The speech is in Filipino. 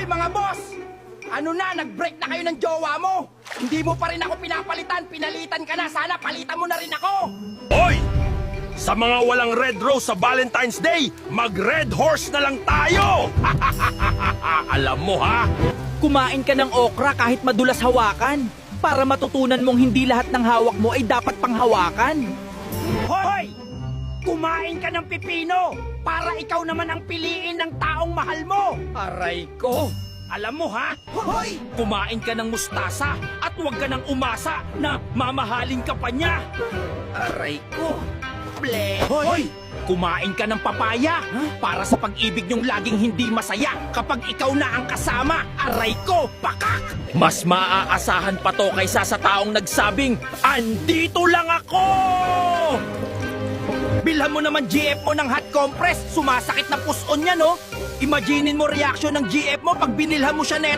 mga boss! Ano na, nag-break na kayo ng jowa mo! Hindi mo pa rin ako pinapalitan, pinalitan ka na, sana palitan mo na rin ako! Hoy! Sa mga walang red rose sa Valentine's Day, mag-red horse na lang tayo! Alam mo ha? Kumain ka ng okra kahit madulas hawakan para matutunan mong hindi lahat ng hawak mo ay dapat panghawakan. Hoy! Kumain ka ng pipino para ikaw naman ang piliin ng taong mahal mo! Aray ko! Alam mo ha? Hoy! Kumain ka ng mustasa at huwag ka nang umasa na mamahalin ka pa niya. Aray ko! Ble! Hoy! Kumain ka ng papaya para sa pag-ibig niyong laging hindi masaya kapag ikaw na ang kasama. Aray ko, pakak! Mas maaasahan pa to kaysa sa taong nagsabing, andito lang ako! Bilhan mo naman GF mo ng hot compress. Sumasakit na puson niya, no? Imaginin mo reaksyon ng GF mo pag binilhan mo siya net.